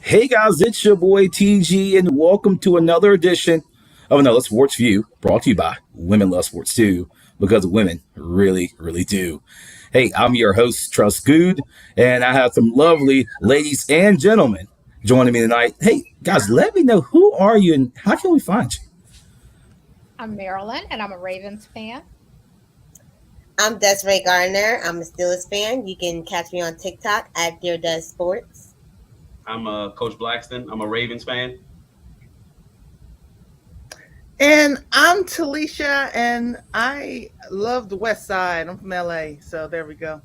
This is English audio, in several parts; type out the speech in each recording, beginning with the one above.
Hey guys, it's your boy TG, and welcome to another edition of another Sports View brought to you by Women Love Sports Too, because women really, really do. Hey, I'm your host, Trust Good, and I have some lovely ladies and gentlemen joining me tonight. Hey guys, let me know, who are you and how can we find you? I'm Marilyn, and I'm a Ravens fan. I'm Desiree Gardner. I'm a Steelers fan. You can catch me on TikTok at Dear Does Sports. I'm Coach Blackston. I'm a Ravens fan. And I'm Talisha, and I love the West Side. I'm from LA, so there we go.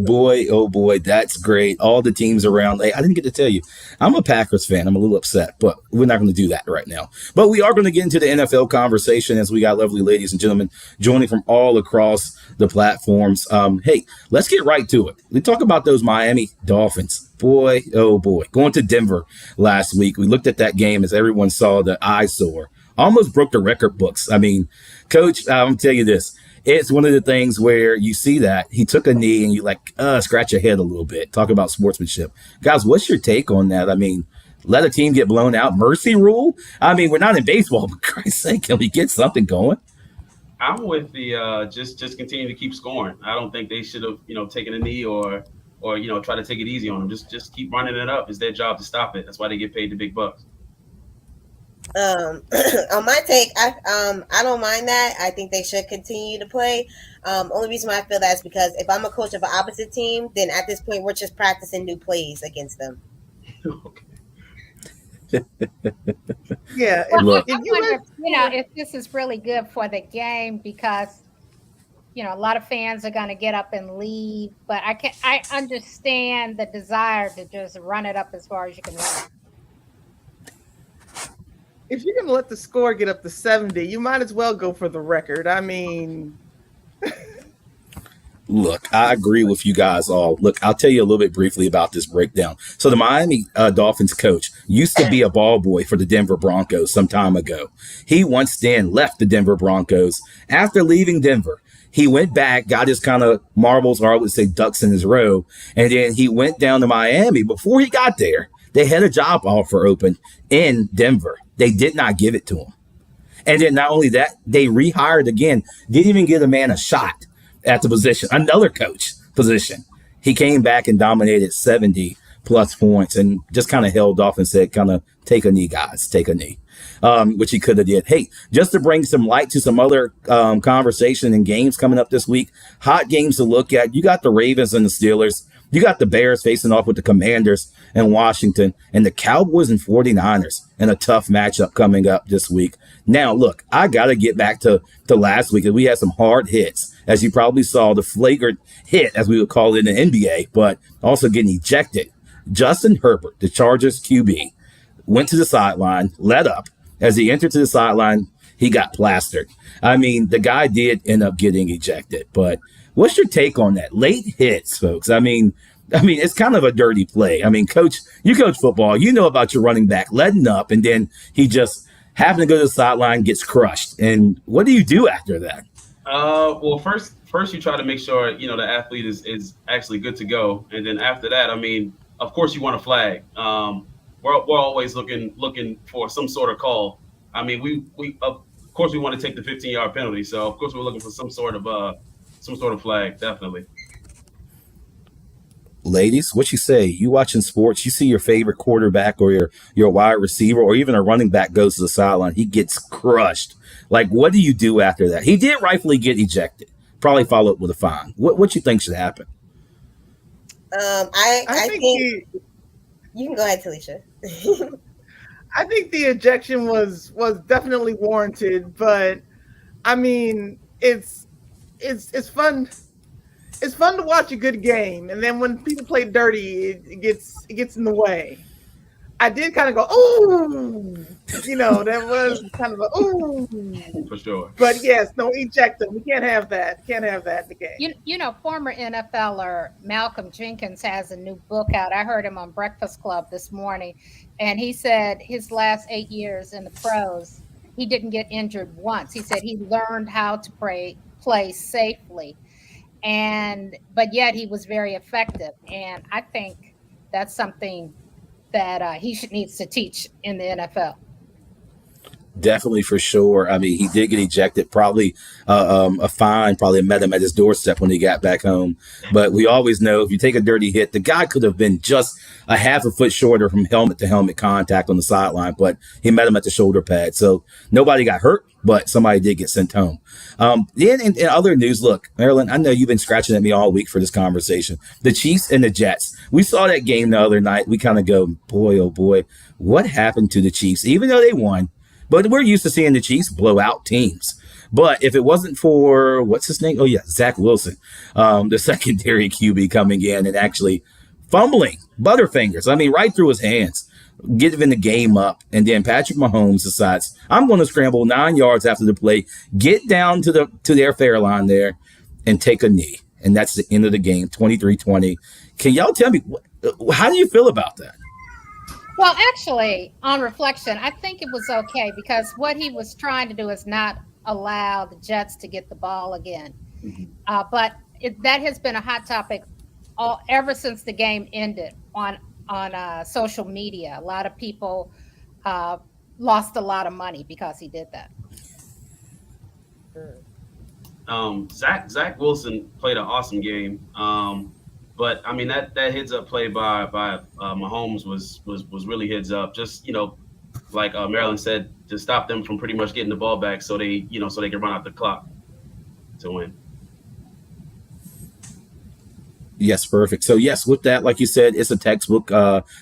Boy, oh boy, that's great. All the teams around. Hey, I didn't get to tell you, I'm a Packers fan. I'm a little upset, but we're not going to do that right now. But we are going to get into the NFL conversation as we got lovely ladies and gentlemen joining from all across the platforms. Hey, let's get right to it. We talk about those Miami Dolphins. Boy, oh boy, going to Denver last week. We looked at that game as everyone saw the eyesore. Almost broke the record books. I mean, Coach, I'm gonna tell you this, it's one of the things where you see that he took a knee and you like scratch your head a little bit. Talk about sportsmanship, guys. What's your take on that? I mean, let a team get blown out, mercy rule. I mean, we're not in baseball, but Christ's sake, can we get something going? I'm with the just continue to keep scoring. I don't think they should have taken a knee or try to take it easy on them. Just keep running it up. It's their job to stop it. That's why they get paid the big bucks. On my take, I don't mind that. I think they should continue to play. Only reason why I feel that is because if I'm a coach of an opposite team, then at this point we're just practicing new plays against them. Okay. Yeah, Well, Look, I if you wonder, let if this is really good for the game because a lot of fans are going to get up and leave. But I understand the desire to just run it up as far as you can run. if you're gonna let the score get up to 70, you might as well go for the record. I mean, look, I agree with you guys all. Look, I'll tell you a little bit briefly about this breakdown. So, the Miami Dolphins coach used to be a ball boy for the Denver Broncos some time ago. He once then left the Denver Broncos. After leaving Denver, he went back, got his kind of marbles, or I would say ducks in his row, and then he went down to Miami. Before he got there, they had a job offer open in Denver. They did not give it to him. And then not only that, they rehired again, didn't even give the man a shot at the position, another coach position. He came back and dominated 70 plus points and just kind of held off and said, kind of take a knee, guys, take a knee, which he could have did. Hey, just to bring some light to some other conversation and games coming up this week, hot games to look at. You got the Ravens and the Steelers. You got the Bears facing off with the Commanders in Washington and the Cowboys and 49ers in a tough matchup coming up this week. Now, look, I got to get back to last week. We had some hard hits, as you probably saw, the flagrant hit, as we would call it in the NBA, but also getting ejected. Justin Herbert, the Chargers QB, went to the sideline, let up. As he entered to the sideline, he got plastered. I mean, the guy did end up getting ejected, but what's your take on that? Late hits, folks. I mean, it's kind of a dirty play. I mean, coach, you coach football, you know about your running back letting up, and then he just happened to go to the sideline, gets crushed. And what do you do after that? Well, first you try to make sure the athlete is actually good to go, and then after that, I mean, of course you want a flag. We're always looking for some sort of call. I mean, we of course we want to take the 15-yard penalty, so of course we're looking for some sort of flag, definitely. Ladies, what you say? You watching sports, you see your favorite quarterback or your wide receiver or even a running back goes to the sideline, he gets crushed. Like, what do you do after that? He did rightfully get ejected. Probably follow up with a fine. What you think should happen? I I think think the you can go ahead, Talisha. I think the ejection was definitely warranted, but I mean, it's fun. It's fun to watch a good game, and then when people play dirty, it gets in the way. I did kind of go, ooh, that was kind of a ooh. For sure. But yes, no, eject them. We can't have that. Can't have that in the game. Former NFLer Malcolm Jenkins has a new book out. I heard him on Breakfast Club this morning, and he said his last 8 years in the pros, he didn't get injured once. He said he learned how to play safely, but yet he was very effective. And I think that's something that needs to teach in the NFL. Definitely, for sure. I mean, he did get ejected. Probably a fine. Probably met him at his doorstep when he got back home. But we always know if you take a dirty hit, the guy could have been just a half a foot shorter from helmet to helmet contact on the sideline. But he met him at the shoulder pad, so nobody got hurt. But somebody did get sent home. Then in other news, look, Marilyn, I know you've been scratching at me all week for this conversation. The Chiefs and the Jets. We saw that game the other night. We kind of go, boy, oh boy, what happened to the Chiefs? Even though they won. But we're used to seeing the Chiefs blow out teams. But if it wasn't for, what's his name? Oh, yeah, Zach Wilson, the secondary QB coming in and actually fumbling Butterfingers. I mean, right through his hands, giving the game up. And then Patrick Mahomes decides, I'm going to scramble 9 yards after the play, get down to their fair line there and take a knee. And that's the end of the game, 23-20. Can y'all tell me, how do you feel about that? Well, actually, on reflection, I think it was okay because what he was trying to do is not allow the Jets to get the ball again. But that has been a hot topic ever since the game ended on social media. A lot of people lost a lot of money because he did that. Zach Wilson played an awesome game. But I mean that heads up play by Mahomes was really heads up. Just like Marilyn said, to stop them from pretty much getting the ball back, so they can run out the clock to win. Yes, perfect. So yes, with that, like you said, it's a textbook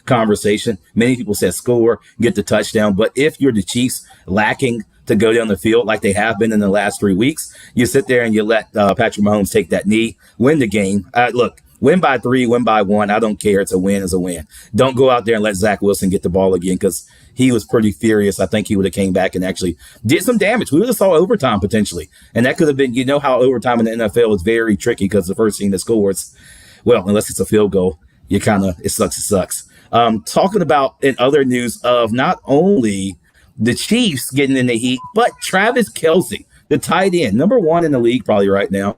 conversation. Many people said score, get the touchdown, but if you're the Chiefs lacking to go down the field like they have been in the last 3 weeks, you sit there and you let Patrick Mahomes take that knee, win the game. Look. Win by 3, win by 1. I don't care. It's a win. It's a win. Don't go out there and let Zach Wilson get the ball again because he was pretty furious. I think he would have came back and actually did some damage. We would have saw overtime potentially. And that could have been, how overtime in the NFL is very tricky because the first team that scores, well, unless it's a field goal, it sucks. Talking about in other news of not only the Chiefs getting in the heat, but Travis Kelce, the tight end, number 1 in the league probably right now.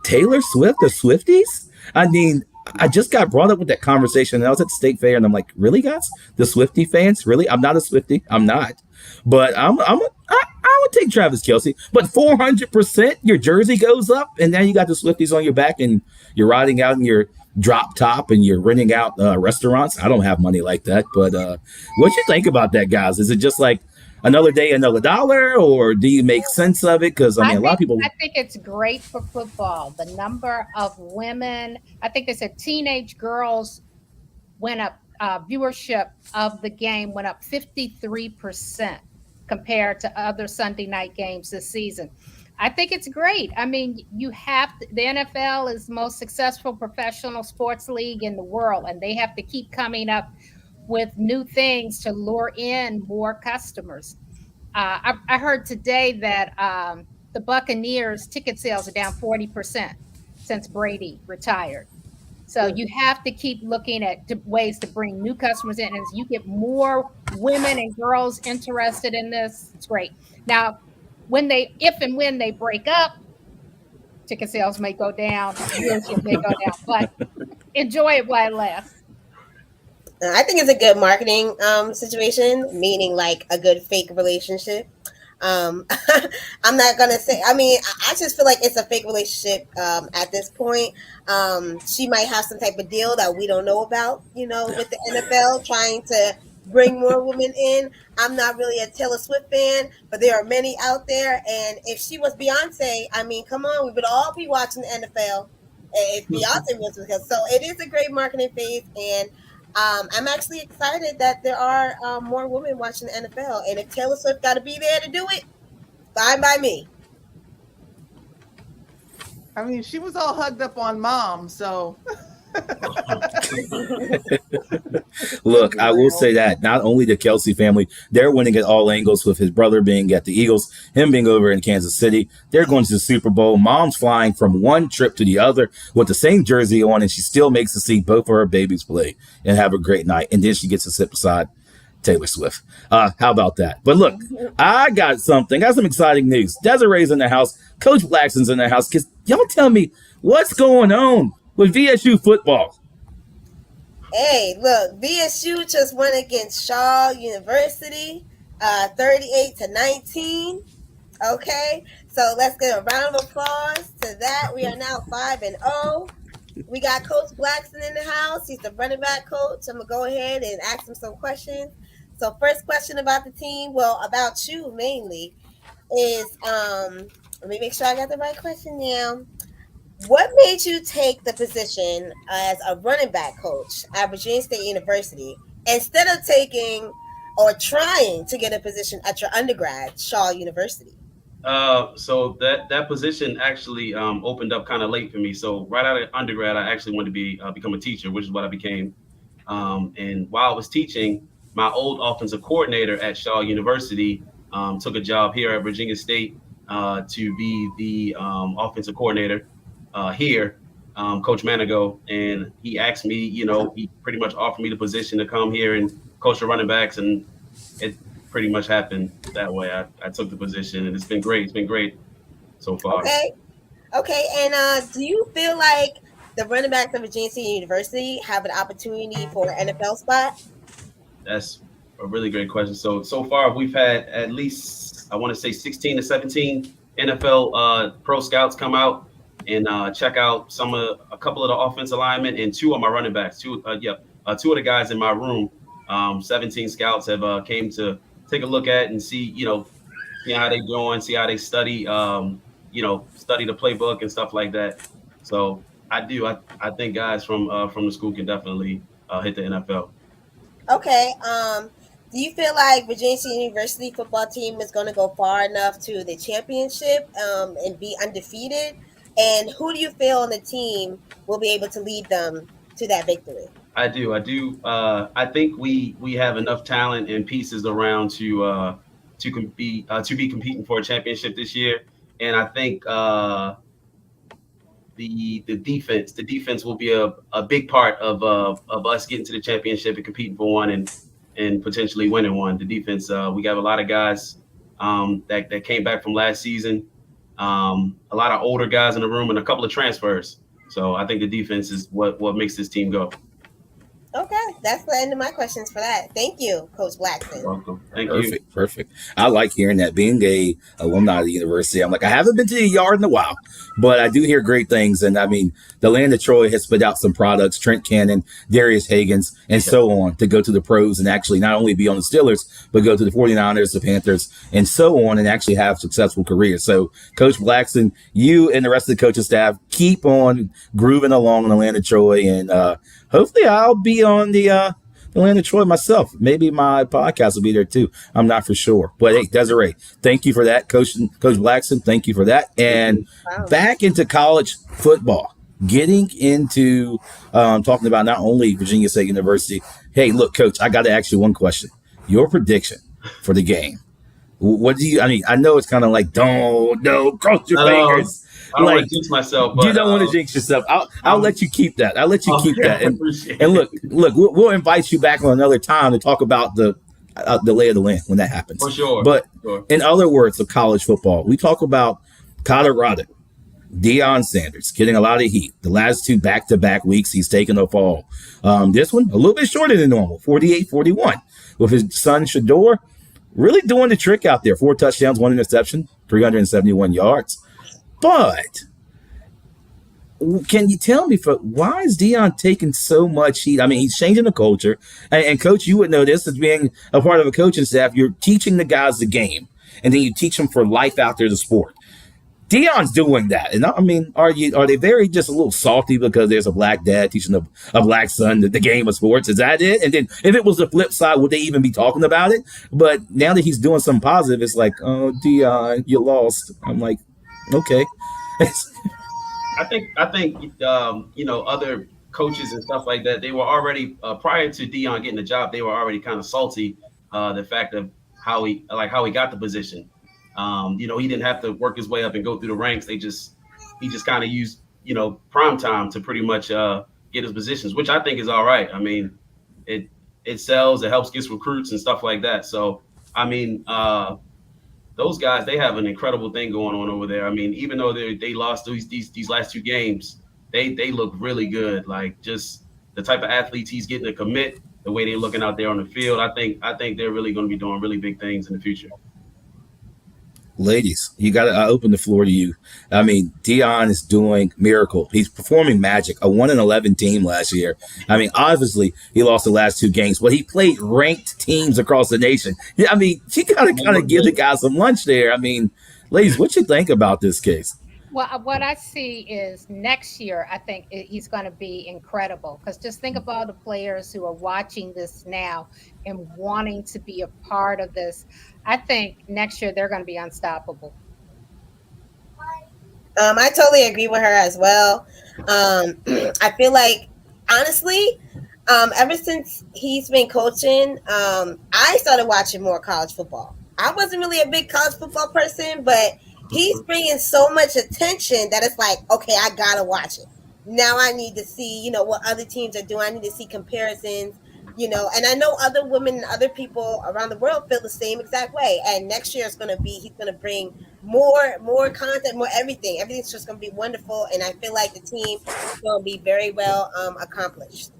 Taylor Swift, the Swifties? I mean, I just got brought up with that conversation, and I was at the state fair, and I'm like, really, guys? The Swiftie fans? Really? I'm not a Swiftie. I'm not. But I would take Travis Kelce. But 400%, your jersey goes up, and now you got the Swifties on your back, and you're riding out in your drop top, and you're renting out restaurants. I don't have money like that. But what you think about that, guys? Is it just like, another day, another dollar, or do you make sense of it? Because, a lot of people... I think it's great for football. The number of women, I think they said teenage girls went up, viewership of the game went up 53% compared to other Sunday night games this season. I think it's great. I mean, the NFL is the most successful professional sports league in the world, and they have to keep coming up with new things to lure in more customers. I heard today that the Buccaneers ticket sales are down 40% since Brady retired. So you have to keep looking at ways to bring new customers in. As you get more women and girls interested in this, it's great. Now, if and when they break up, ticket sales may go down, viewership may go down, but enjoy it while it lasts. I think it's a good marketing situation, meaning like a good fake relationship. I'm not gonna say. I mean, I just feel like it's a fake relationship at this point. She might have some type of deal that we don't know about, with the NFL trying to bring more women in. I'm not really a Taylor Swift fan, but there are many out there. And if she was Beyonce, I mean, come on, we would all be watching the NFL if Beyonce was with us. So it is a great marketing phase, and I'm actually excited that there are more women watching the NFL. And if Taylor Swift got to be there to do it, fine by me. I mean, she was all hugged up on Mom, so. Look, I will say that not only the Kelce family, they're winning at all angles with his brother being at the Eagles, him being over in Kansas City. They're going to the Super Bowl. Mom's flying from one trip to the other with the same jersey on, and she still makes to see both of her babies play and have a great night. And then she gets to sit beside Taylor Swift. How about that? But look, I got some exciting news. Desiree's in the house. Coach Blackson's in the house. Y'all tell me what's going on with VSU football. Hey, look, BSU just won against Shaw University, 38-19. Okay, so let's give a round of applause to that. We are now 5-0. We got Coach Blackson in the house. He's the running back coach. I'm gonna go ahead and ask him some questions. So, first question about the team, well, about you mainly, is let me make sure I got the right question now. What made you take the position as a running back coach at Virginia State University instead of taking or trying to get a position at your undergrad, Shaw University? So that position actually opened up kind of late for me. So right out of undergrad, I actually wanted to become a teacher, which is what I became. And while I was teaching, my old offensive coordinator at Shaw University took a job here at Virginia State to be the offensive coordinator here, Coach Manigo. And he asked me, he pretty much offered me the position to come here and coach the running backs, and it pretty much happened that way. I took the position, and it's been great. It's been great so far. Okay. And do you feel like the running backs of Virginia State University have an opportunity for an NFL spot? That's a really great question. So far, we've had at least, I want to say 16 to 17 NFL pro scouts come out and check out a couple of the offensive linemen and two of my running backs. Two of the guys in my room. 17 scouts have came to take a look at and see how they going, see how they study, study the playbook and stuff like that. So I think guys from the school can definitely hit the NFL. Okay. Do you feel like Virginia State University football team is going to go far enough to the championship and be undefeated? And who do you feel on the team will be able to lead them to that victory? I do. I think we have enough talent and pieces around to be competing for a championship this year. And I think the defense will be a big part of us getting to the championship and competing for one and potentially winning one. The defense, we got a lot of guys that came back from last season. A lot of older guys in the room and a couple of transfers. So I think the defense is what makes this team go. Okay, that's the end of my questions for that. Thank you, Coach Blackson. Welcome. Thank Perfect, you. perfect. I like hearing that. Being a alumni of the university, I'm like, I haven't been to the yard in a while, but I do hear great things. And I mean, the land of Troy has put out some products, Trent Cannon, Darius Higgins, and so on, to go to the pros and actually not only be on the Steelers, but go to the 49ers, the Panthers, and so on, and actually have successful careers. So, Coach Blackson, you and the rest of the coaching staff keep on grooving along in the land of Troy, and hopefully I'll be on the land of Troy myself. Maybe my podcast will be there too. I'm not for sure. But hey, Desiree, thank you for that. Coach Blackson, thank you for that. And back into college football, getting into talking about not only Virginia State University. Hey, look, Coach, I got to ask you one question. Your prediction for the game. What do you, I know it's kind of like, don't cross your fingers. I don't want to jinx myself. But, you don't want to jinx yourself. I'll let you keep that. I'll let you keep that. And look, we'll invite you back on another time to talk about the lay of the land when that happens. For sure. But in other words of college football, we talk about Colorado, Deion Sanders getting a lot of heat. The last two back-to-back weeks, he's taken a fall. This one, a little bit shorter than normal, 48-41. With his son, Shador, really doing the trick out there. 4 touchdowns, 1 interception, 371 yards. But can you tell me why is Deion taking so much heat? I mean, he's changing the culture. And Coach, you would know this as being a part of a coaching staff. You're teaching the guys the game, and then you teach them for life after the sport. Deion's doing that. And I mean, are they very just a little salty because there's a black dad teaching a black son the game of sports? Is that it? And then if it was the flip side, would they even be talking about it? But now that he's doing something positive, it's like, oh, Deion, you lost. I'm like, okay. I think other coaches and stuff like that, they were already prior to Deion getting the job, they were already kind of salty the fact of how he got the position. He didn't have to work his way up and go through the ranks. He just kind of used prime time to pretty much get his positions, which I think is all right. I mean, it sells, it helps get recruits and stuff like that. So I mean, those guys, they have an incredible thing going on over there. I mean, even though they lost these last 2 games, they look really good. Like, just the type of athletes he's getting to commit, the way they're looking out there on the field, I think they're really going to be doing really big things in the future. Ladies, you got to open the floor to you. I mean, Deion is doing miracle. He's performing magic. A 1-11 team last year. I mean, obviously he lost the last 2 games, but he played ranked teams across the nation. Yeah, I mean, you got to kind of give the guy some lunch there. I mean, ladies, what you think about this case? Well, what I see is next year, I think he's going to be incredible, because just think of all the players who are watching this now and wanting to be a part of this. I think next year they're going to be unstoppable. I totally agree with her as well. I feel like, honestly, ever since he's been coaching, I started watching more college football. I wasn't really a big college football person, but he's bringing so much attention that it's like, okay, I gotta watch it. Now I need to see, what other teams are doing. I need to see comparisons, and I know other women and other people around the world feel the same exact way. And next year he's gonna bring more content, more everything. Everything's just gonna be wonderful. And I feel like the team is gonna be very well accomplished.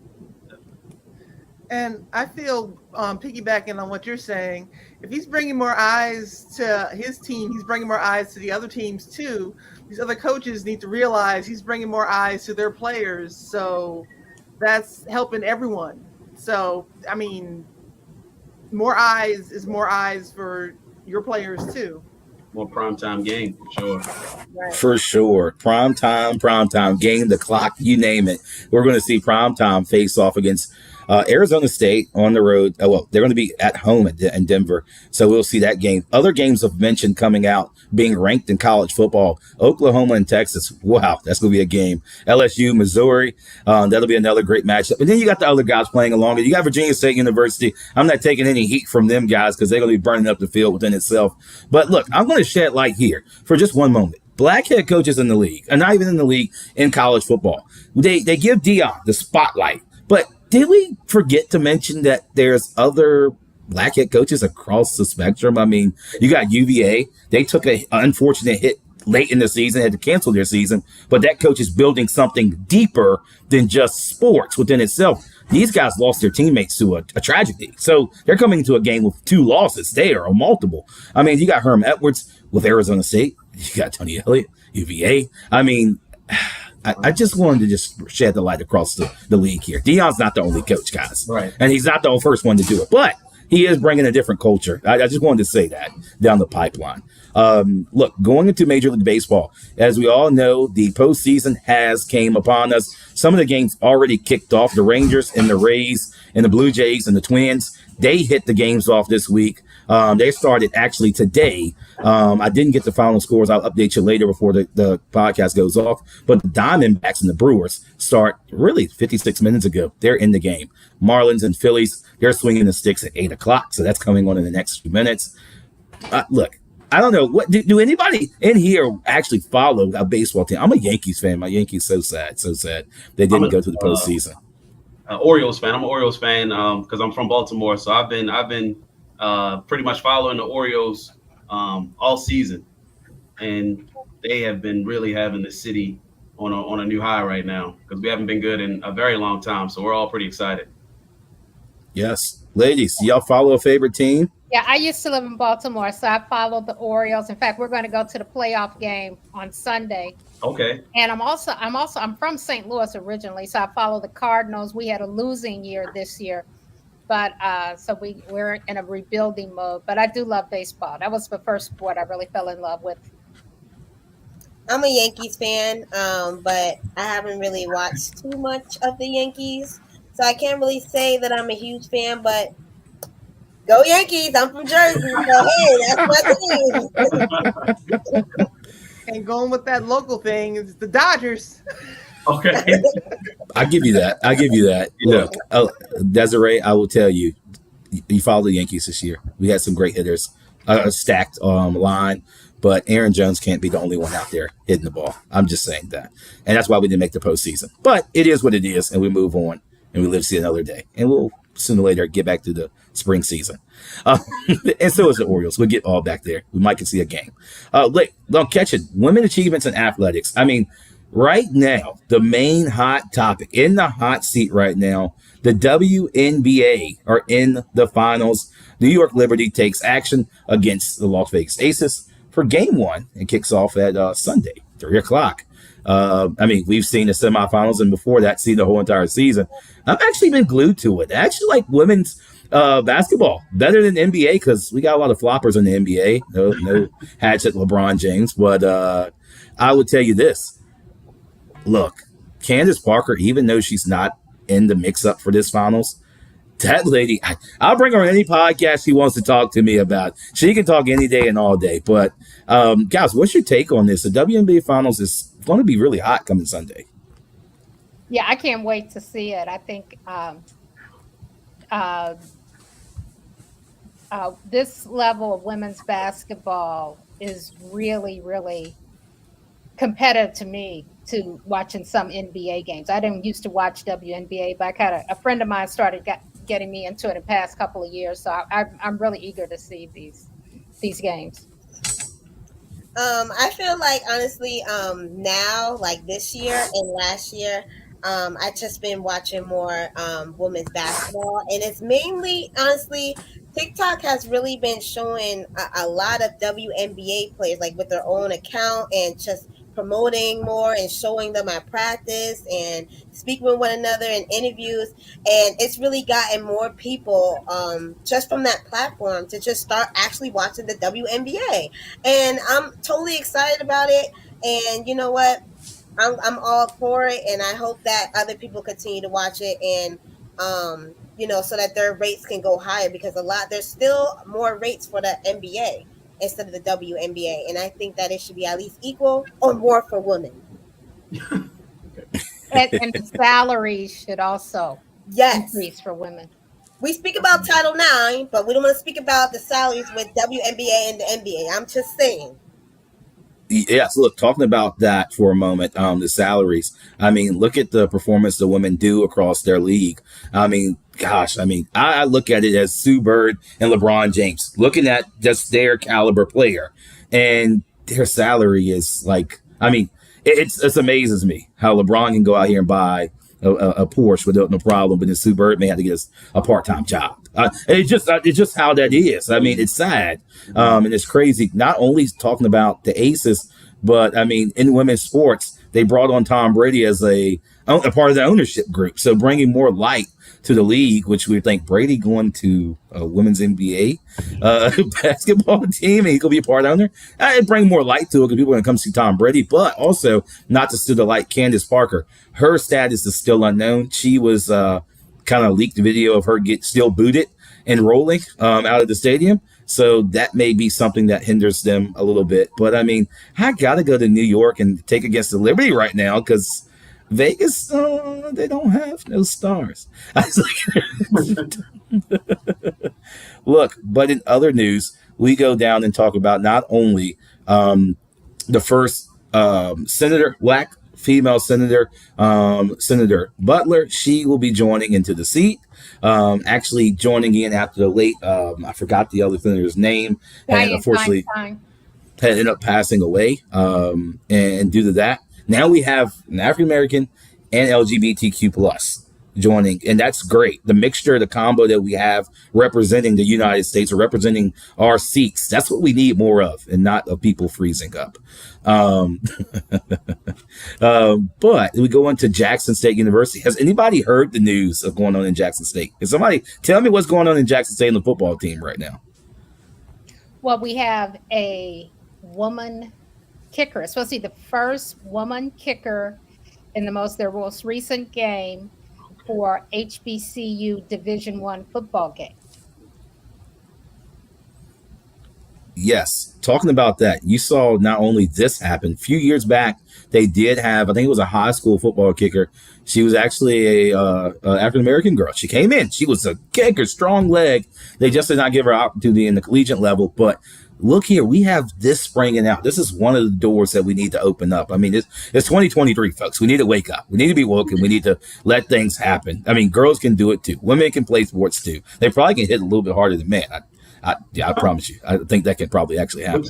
And I feel, piggybacking on what you're saying, if he's bringing more eyes to his team, he's bringing more eyes to the other teams too. These other coaches need to realize he's bringing more eyes to their players. So that's helping everyone. So, I mean, more eyes is more eyes for your players too. More primetime game, for sure. Right. For sure. Primetime game, the clock, you name it. We're going to see primetime face off against Arizona State on the road. Well, they're going to be at home in Denver, so we'll see that game. Other games of mention coming out, being ranked in college football: Oklahoma and Texas. Wow, that's going to be a game. LSU, Missouri. That'll be another great matchup. And then you got the other guys playing along. You got Virginia State University. I'm not taking any heat from them guys because they're going to be burning up the field within itself. But look, I'm going to shed light here for just one moment. Black head coaches in the league, and not even in the league, in college football, they give Deion the spotlight. But did we forget to mention that there's other black head coaches across the spectrum? I mean, you got UVA. They took an unfortunate hit late in the season, had to cancel their season, but that coach is building something deeper than just sports within itself. These guys lost their teammates to a tragedy. So they're coming into a game with 2 losses there, or multiple. I mean, you got Herm Edwards with Arizona State. You got Tony Elliott, UVA. I mean, I just wanted to just shed the light across the league here. Deion's not the only coach, guys. Right. And he's not the first one to do it. But he is bringing a different culture. I just wanted to say that down the pipeline. Look, going into Major League Baseball, as we all know, the postseason has came upon us. Some of the games already kicked off. The Rangers and the Rays and the Blue Jays and the Twins, they hit the games off this week. They started actually today. I didn't get the final scores. I'll update you later before the podcast goes off. But the Diamondbacks and the Brewers start really 56 minutes ago. They're in the game. Marlins and Phillies, they're swinging the sticks at 8 o'clock. So that's coming on in the next few minutes. Look, I don't know. What do anybody in here actually follow a baseball team? I'm a Yankees fan. My Yankees so sad. They didn't go to the postseason. Orioles fan. I'm an Orioles fan because I'm from Baltimore. So I've been pretty much following the Orioles all season, and they have been really having the city on a new high right now because we haven't been good in a very long time. So we're all pretty excited. Yes, ladies, do y'all follow a favorite team? Yeah, I used to live in Baltimore, so I followed the Orioles. In fact, we're going to go to the playoff game on Sunday. Okay. And I'm from St. Louis originally, so I follow the Cardinals. We had a losing year this year, but so we're in a rebuilding mode. But I do love baseball. That was the first sport I really fell in love with. I'm a Yankees fan, but I haven't really watched too much of the Yankees, so I can't really say that I'm a huge fan. But go Yankees! I'm from Jersey, so hey, that's my team. And going with that local thing is the Dodgers. Okay. I give you that. Yeah. Look, Desiree, I will tell you, you follow the Yankees this year. We had some great hitters, a stacked line, but Aaron Jones can't be the only one out there hitting the ball. I'm just saying that. And that's why we didn't make the postseason. But it is what it is, and we move on, and we live to see another day. And we'll sooner or later get back to the spring season. And so is the Orioles. We'll get all back there. We might can see a game. Don't catch it. Women achievements in athletics. I mean, Right now, the main hot topic in the hot seat right now, the WNBA are in the finals. New York Liberty takes action against the Las Vegas Aces for game one. It kicks off at Sunday, 3 o'clock. We've seen the semifinals and before that, seen the whole entire season. I've actually been glued to it. I actually like women's basketball better than NBA because we got a lot of floppers in the NBA. No hatchet LeBron James. But I would tell you this. Look, Candace Parker, even though she's not in the mix-up for this finals, that lady, I'll bring her on any podcast she wants to talk to me about. She can talk any day and all day. But, guys, what's your take on this? The WNBA finals is going to be really hot coming Sunday. Yeah, I can't wait to see it. I think this level of women's basketball is really, really competitive to me to watching some NBA games. I didn't used to watch WNBA, but a friend of mine started getting me into it in the past couple of years. So I'm really eager to see these games. I feel like honestly, now like this year and last year, I just been watching more women's basketball, and it's mainly honestly TikTok has really been showing a lot of WNBA players like with their own account and just promoting more and showing them at practice and speaking with one another in interviews, and it's really gotten more people just from that platform to just start actually watching the WNBA, and I'm totally excited about it. And you know what, I'm all for it, and I hope that other people continue to watch it, and so that their rates can go higher, because there's still more rates for the NBA instead of the WNBA, and I think that it should be at least equal or more for women. And the salaries should also increase for women. We speak about Title IX, but we don't want to speak about the salaries with WNBA and the NBA. I'm just saying. Yeah, so look, talking about that for a moment, the salaries. I mean, look at the performance the women do across their league. I mean, gosh, I look at it as Sue Bird and LeBron James, looking at just their caliber player, and their salary is like, it amazes me how LeBron can go out here and buy a Porsche without no problem, but then Sue Bird may have to get a part-time job. It's just how that is. It's sad. And it's crazy. Not only talking about the Aces, but in women's sports, they brought on Tom Brady as a part of the ownership group. So bringing more light to the league, which we think Brady going to a women's NBA basketball team, and he could be a part owner. It bring more light to it because people are going to come see Tom Brady, but also not to steal the light. Candace Parker, her status is still unknown. She was kind of leaked video of her still booted and rolling out of the stadium. So that may be something that hinders them a little bit. But I got to go to New York and take against the Liberty right now because Vegas, they don't have no stars. Look, but in other news, we go down and talk about not only the first black female senator, Senator Butler. She will be joining into the seat. Actually joining in after the late, I forgot the other senator's name, and unfortunately ended up passing away. And due to that, now we have an African American and LGBTQ plus joining, and that's great. The mixture, the combo that we have representing the United States or representing our seats, that's what we need more of, and not of people freezing up. But we go on to Jackson State University. Has anybody heard the news of going on in Jackson State? Can somebody tell me what's going on in Jackson State in the football team right now? Well, we have a woman kicker. It's supposed to be the first woman kicker in their most recent game for HBCU Division I football game. Yes, talking about that, you saw not only this happen. A few years back, they did have, I think it was a high school football kicker. She was actually a African American girl. She came in. She was a kicker, strong leg. They just did not give her opportunity in the collegiate level. But look here, we have this springing out. This is one of the doors that we need to open up. It's 2023, folks. We need to wake up. We need to be woke, and we need to let things happen. Girls can do it too. Women can play sports too. They probably can hit a little bit harder than men. I promise you. I think that can probably actually happen.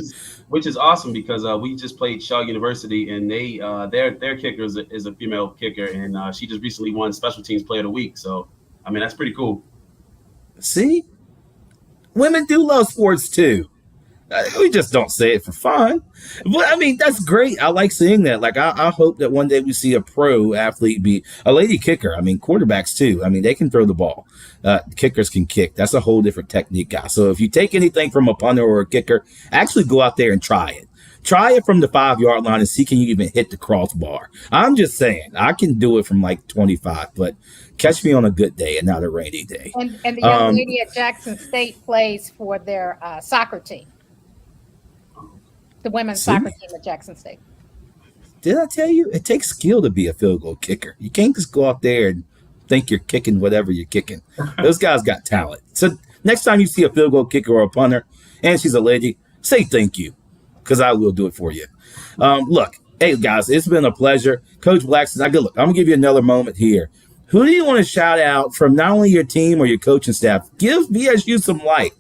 Which is awesome because we just played Shaw University, and they their kicker is a female kicker, and she just recently won Special Teams Player of the Week. So I mean, that's pretty cool. See, women do love sports too. We just don't say it for fun. But I mean, that's great. I like seeing that. Like, I hope that one day we see a pro athlete be a lady kicker. I mean, quarterbacks too. I mean, they can throw the ball. Kickers can kick. That's a whole different technique, guys. So if you take anything from a punter or a kicker, actually go out there and try it. Try it from the 5-yard line and see can you even hit the crossbar. I'm just saying, I can do it from like 25, but catch me on a good day and not a rainy day. And the young lady at Jackson State plays for their soccer team. The women's soccer team at Jackson State. Did I tell you? It takes skill to be a field goal kicker. You can't just go out there and think you're kicking whatever you're kicking. Those guys got talent. So next time you see a field goal kicker or a punter, and she's a lady, say thank you, because I will do it for you. Look, hey, guys, it's been a pleasure. Coach Blackson, I'm going to give you another moment here. Who do you want to shout out from not only your team or your coaching staff? Give BSU some light.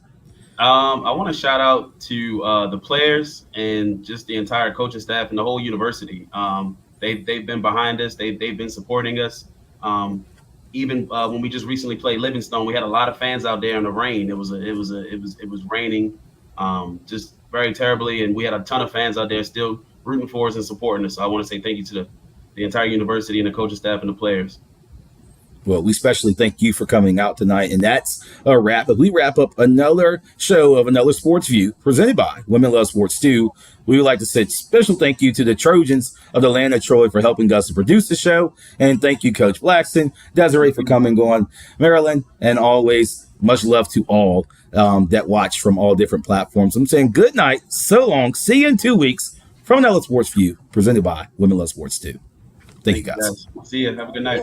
I want to shout out to the players and just the entire coaching staff and the whole university. They've been behind us. They've been supporting us. Even when we just recently played Livingstone, we had a lot of fans out there in the rain. It was raining, just very terribly, and we had a ton of fans out there still rooting for us and supporting us. So I want to say thank you to the entire university and the coaching staff and the players. Well, we especially thank you for coming out tonight. And that's a wrap. But we wrap up another show of Another Sports View presented by Women Love Sports Too. We would like to say a special thank you to the Trojans of the land of Troy for helping us to produce the show. And thank you, Coach Blackson, Desiree for coming on, Marilyn, and always much love to all that watch from all different platforms. I'm saying good night, so long, see you in 2 weeks from Another Sports View presented by Women Love Sports Too. Thank you, guys. See you. Have a good night.